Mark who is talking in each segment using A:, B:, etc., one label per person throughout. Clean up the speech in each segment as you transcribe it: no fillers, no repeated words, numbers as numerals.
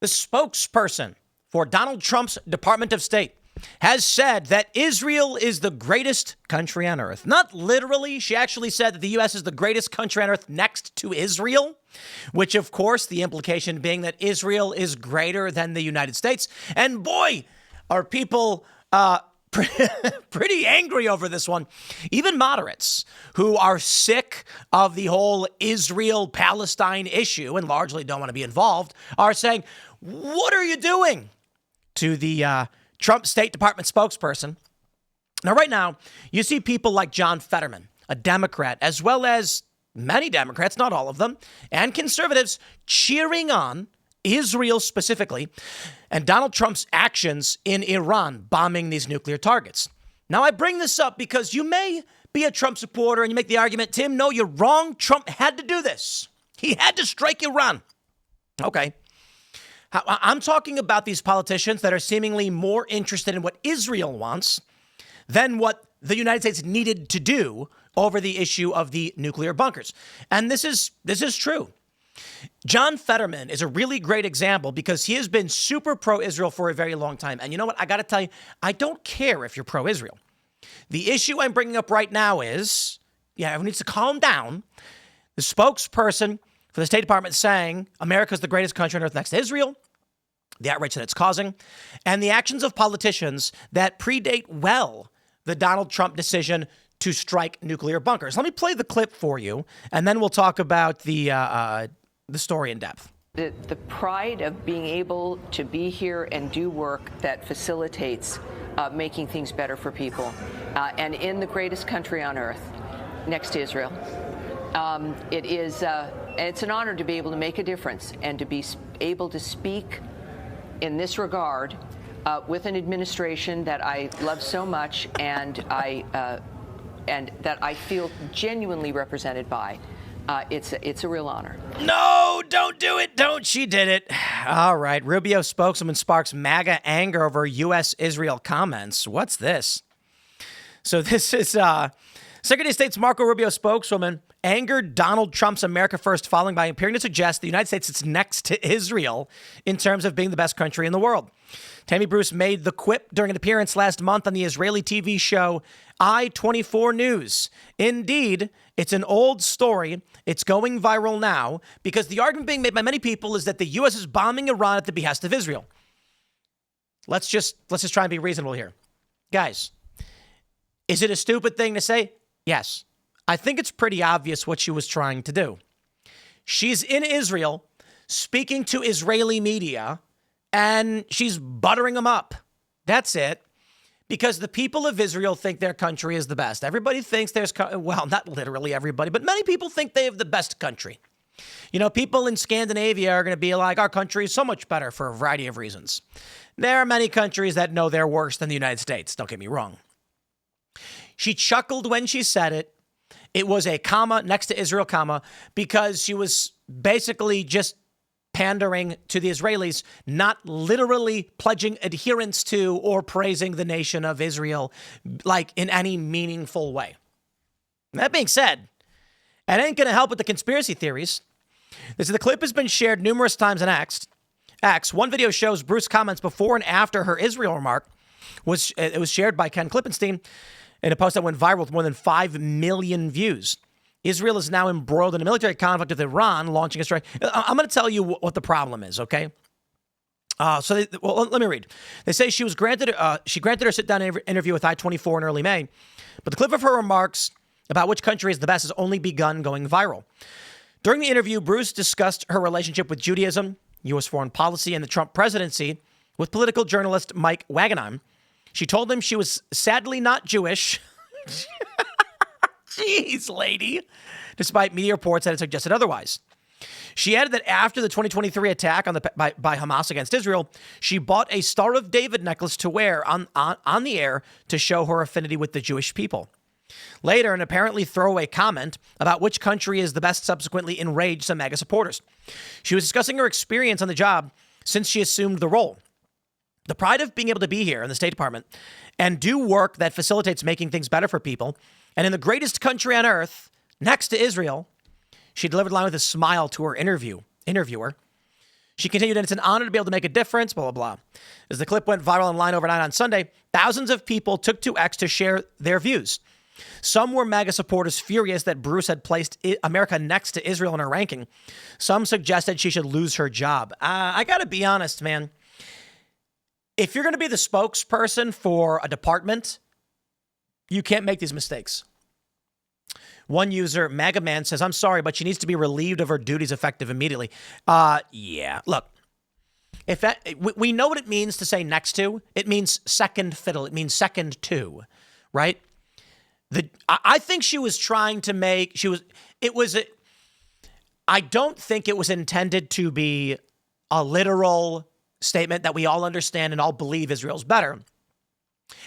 A: The spokesperson for Donald Trump's Department of State has said that Israel is the greatest country on earth. Not literally. She actually said that the U.S. is the greatest country on earth next to Israel, which, of course, the implication being that Israel is greater than the United States. And boy, are people pretty angry over this one. Even moderates who are sick of the whole Israel-Palestine issue and largely don't want to be involved are saying, what are you doing? To the Trump State Department spokesperson. Now, right now, you see people like John Fetterman, a Democrat, as well as many Democrats, not all of them, and conservatives cheering on Israel specifically and Donald Trump's actions in Iran bombing these nuclear targets. Now, I bring this up because you may be a Trump supporter and you make the argument, Tim, no, you're wrong. Trump had to do this. He had to strike Iran. Okay. I'm talking about these politicians that are seemingly more interested in what Israel wants than what the United States needed to do over the issue of the nuclear bunkers. And this is true. John Fetterman is a really great example because he has been super pro-Israel for a very long time. And you know what? I got to tell you, I don't care if you're pro-Israel. The issue I'm bringing up right now is, everyone needs to calm down. The spokesperson for the State Department saying America's the greatest country on earth next to Israel, the outrage that it's causing, and the actions of politicians that predate well the Donald Trump decision to strike nuclear bunkers. Let me play the clip for you, and then we'll talk about the story in depth.
B: The pride of being able to be here and do work that facilitates making things better for people, and in the greatest country on earth, next to Israel. It's an honor to be able to make a difference and to be able to speak in this regard with an administration that I love so much and that I feel genuinely represented by. It's a real honor.
A: No, don't do it. Don't. She did it. All right. Rubio spokeswoman sparks MAGA anger over U.S.-Israel comments. What's this? So this is Secretary of State's Marco Rubio spokeswoman angered Donald Trump's America First following by appearing to suggest the United States is next to Israel in terms of being the best country in the world. Tammy Bruce made the quip during an appearance last month on the Israeli TV show I-24 News. Indeed, it's an old story. It's going viral now because the argument being made by many people is that the U.S. is bombing Iran at the behest of Israel. Let's just try and be reasonable here. Guys, is it a stupid thing to say? Yes. I think it's pretty obvious what she was trying to do. She's in Israel speaking to Israeli media and she's buttering them up. That's it. Because the people of Israel think their country is the best. Everybody thinks well, not literally everybody, but many people think they have the best country. You know, people in Scandinavia are going to be like, our country is so much better for a variety of reasons. There are many countries that know they're worse than the United States. Don't get me wrong. She chuckled when she said it. It was a comma next to Israel, comma, because she was basically just pandering to the Israelis, not literally pledging adherence to or praising the nation of Israel, like in any meaningful way. That being said, it ain't going to help with the conspiracy theories. The clip has been shared numerous times on X. One video shows Bruce comments before and after her Israel remark. It was shared by Ken Klippenstein in a post that went viral with more than 5 million views. Israel is now embroiled in a military conflict with Iran, launching a strike. I'm going to tell you what the problem is, okay? Let me read. They say she granted her sit-down interview with I-24 in early May, but the clip of her remarks about which country is the best has only begun going viral. During the interview, Bruce discussed her relationship with Judaism, U.S. foreign policy, and the Trump presidency with political journalist Mike Wagenheim. She told him she was sadly not Jewish. Jeez, lady. Despite media reports that had suggested otherwise. She added that after the 2023 attack by Hamas against Israel, she bought a Star of David necklace to wear on the air to show her affinity with the Jewish people. Later, an apparently throwaway comment about which country is the best subsequently enraged some MAGA supporters. She was discussing her experience on the job since she assumed the role. The pride of being able to be here in the State Department and do work that facilitates making things better for people, and in the greatest country on earth, next to Israel, she delivered a line with a smile to her interviewer. She continued, and it's an honor to be able to make a difference, blah, blah, blah. As the clip went viral online overnight on Sunday, thousands of people took to X to share their views. Some were MAGA supporters furious that Bruce had placed America next to Israel in her ranking. Some suggested she should lose her job. I got to be honest, man. If you're going to be the spokesperson for a department, you can't make these mistakes. One user, MAGA Man, says, I'm sorry, but she needs to be relieved of her duties effective immediately. Yeah. Look, if that, we know what it means to say next to. It means second fiddle. It means second to, right? I think she was trying to make, I don't think it was intended to be a literal statement that we all understand and all believe Israel's better.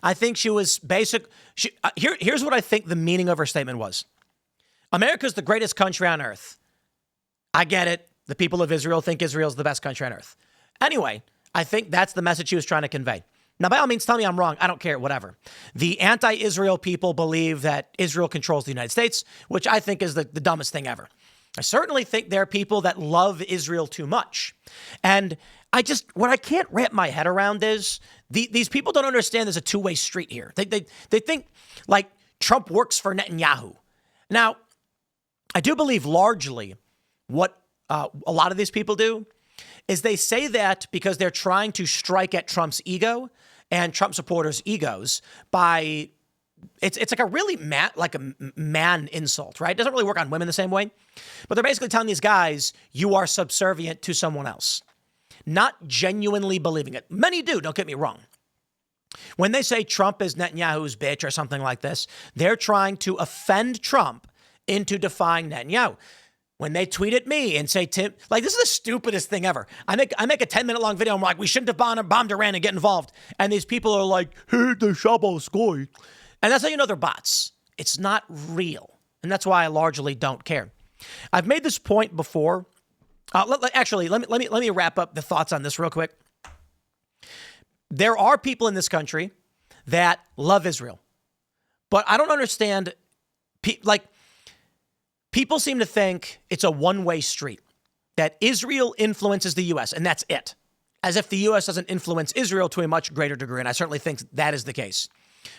A: I think she was here's what I think the meaning of her statement was. America's the greatest country on earth. I get it. The people of Israel think Israel's the best country on earth. Anyway, I think that's the message she was trying to convey. Now, by all means, tell me I'm wrong. I don't care, whatever. The anti-Israel people believe that Israel controls the United States, which I think is the dumbest thing ever. I certainly think there are people that love Israel too much. And what I can't wrap my head around is these people don't understand there's a two-way street here. They think like Trump works for Netanyahu. Now, I do believe largely what a lot of these people do is they say that because they're trying to strike at Trump's ego and Trump supporters' egos by it's like a really man insult, right? It doesn't really work on women the same way. But they're basically telling these guys, you are subservient to someone else. Not genuinely believing it. Many do, don't get me wrong. When they say Trump is Netanyahu's bitch or something like this, they're trying to offend Trump into defying Netanyahu. When they tweet at me and say, Tim, like, this is the stupidest thing ever. I make a 10-minute long video. I'm like, we shouldn't have bombed Iran and get involved. And these people are like, hey, the Shabbos. And that's how you know they're bots. It's not real. And that's why I largely don't care. I've made this point before. Let me wrap up the thoughts on this real quick. There are people in this country that love Israel. But I don't understand, people seem to think it's a one-way street, that Israel influences the U.S., and that's it. As if the U.S. doesn't influence Israel to a much greater degree, and I certainly think that is the case.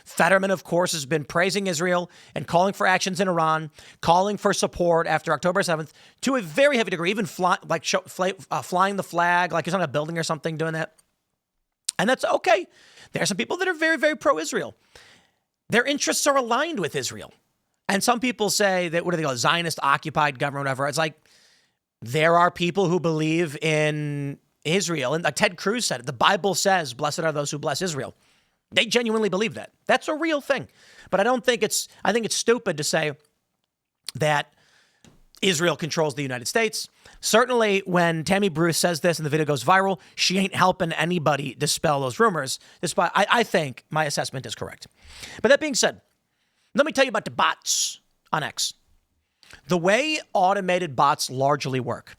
A: Fetterman, of course, has been praising Israel and calling for actions in Iran, calling for support after October 7th to a very heavy degree, even flying the flag, like he's on a building or something doing that. And that's okay. There are some people that are very, very pro-Israel. Their interests are aligned with Israel. And some people say that, what do they call it, Zionist occupied government, whatever. It's like, there are people who believe in Israel. And like Ted Cruz said it, the Bible says, blessed are those who bless Israel. They genuinely believe that. That's a real thing. But I think it's stupid to say that Israel controls the United States. Certainly when Tammy Bruce says this and the video goes viral, she ain't helping anybody dispel those rumors. Despite, I think my assessment is correct. But that being said, let me tell you about the bots on X. The way automated bots largely work.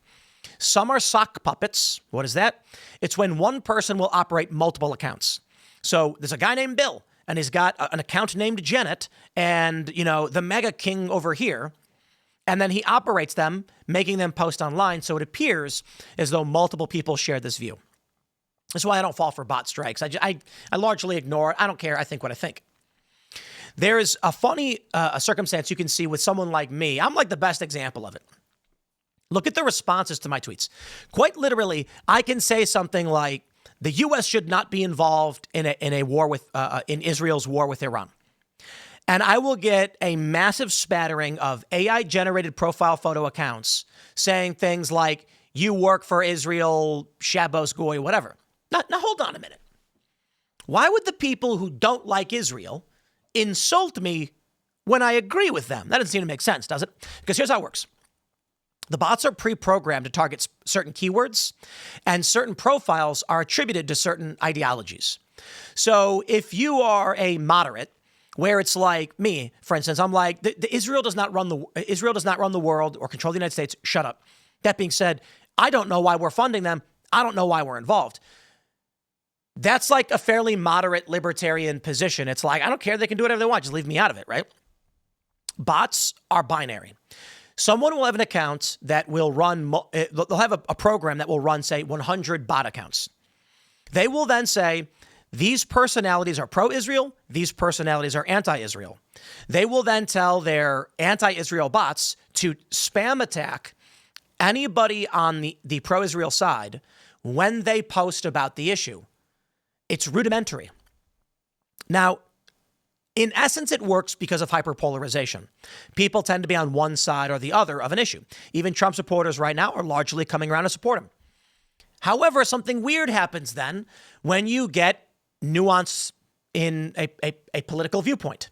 A: Some are sock puppets. What is that? It's when one person will operate multiple accounts. So there's a guy named Bill, and he's got an account named Janet, and, the MAGA king over here. And then he operates them, making them post online. So it appears as though multiple people share this view. That's why I don't fall for bot strikes. I largely ignore it. I don't care. I think what I think. There is a funny circumstance you can see with someone like me. I'm like the best example of it. Look at the responses to my tweets. Quite literally, I can say something like, the U.S. should not be involved in a war in Israel's war with Iran. And I will get a massive spattering of AI-generated profile photo accounts saying things like, you work for Israel, Shabbos Goy, whatever. Now, hold on a minute. Why would the people who don't like Israel insult me when I agree with them? That doesn't seem to make sense, does it? Because here's how it works. The bots are pre-programmed to target certain keywords, and certain profiles are attributed to certain ideologies. So if you are a moderate, where it's like me, for instance, I'm like, Israel does not run the world or control the United States. Shut up. That being said, I don't know why we're funding them. I don't know why we're involved. That's like a fairly moderate libertarian position. It's like, I don't care. They can do whatever they want. Just leave me out of it, right? Bots are binary. Someone will have an account that will run, they'll have a program that will run, say, 100 bot accounts. They will then say, these personalities are pro-Israel, these personalities are anti-Israel. They will then tell their anti-Israel bots to spam attack anybody on the pro-Israel side when they post about the issue. It's rudimentary. Now, in essence, it works because of hyperpolarization. People tend to be on one side or the other of an issue. Even Trump supporters right now are largely coming around to support him. However, something weird happens then when you get nuance in a political viewpoint.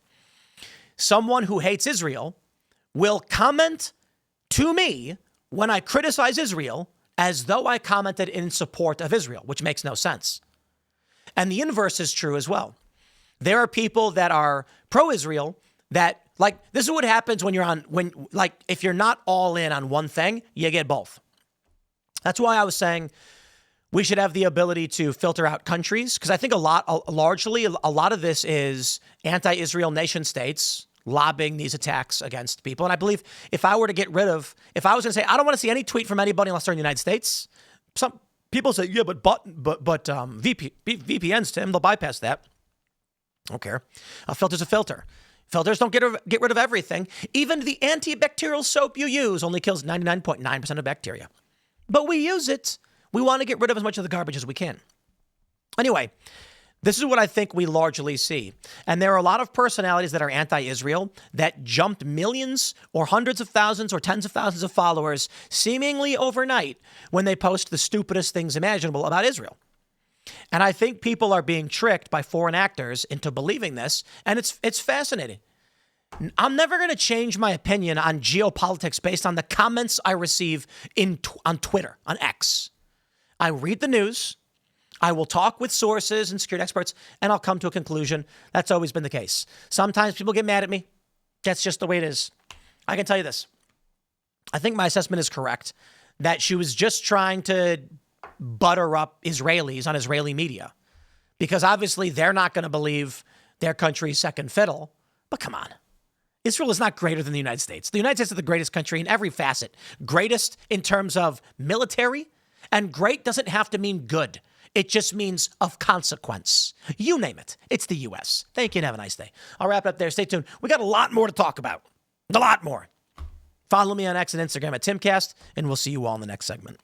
A: Someone who hates Israel will comment to me when I criticize Israel as though I commented in support of Israel, which makes no sense. And the inverse is true as well. There are people that are pro-Israel that, like, this is what happens when if you're not all in on one thing, you get both. That's why I was saying we should have the ability to filter out countries, because I think largely a lot of this is anti-Israel nation states lobbying these attacks against people. And I believe if I was going to say, I don't want to see any tweet from anybody unless they're in the United States, some people say, yeah, but VPNs, Tim, they'll bypass that. I don't care. A filter's a filter. Filters don't get rid of everything. Even the antibacterial soap you use only kills 99.9% of bacteria. But we use it. We want to get rid of as much of the garbage as we can. Anyway, this is what I think we largely see. And there are a lot of personalities that are anti-Israel that jumped millions or hundreds of thousands or tens of thousands of followers seemingly overnight when they post the stupidest things imaginable about Israel. And I think people are being tricked by foreign actors into believing this, and it's fascinating. I'm never going to change my opinion on geopolitics based on the comments I receive on Twitter, on X. I read the news, I will talk with sources and security experts, and I'll come to a conclusion. That's always been the case. Sometimes people get mad at me. That's just the way it is. I can tell you this. I think my assessment is correct, that she was just trying to butter up Israelis on Israeli media, because obviously they're not going to believe their country's second fiddle. But come on. Israel is not greater than the United States. The United States is the greatest country in every facet. Greatest in terms of military, and great doesn't have to mean good. It just means of consequence. You name it. It's the U.S. Thank you and have a nice day. I'll wrap it up there. Stay tuned. We got a lot more to talk about. A lot more. Follow me on X and Instagram at Timcast, and we'll see you all in the next segment.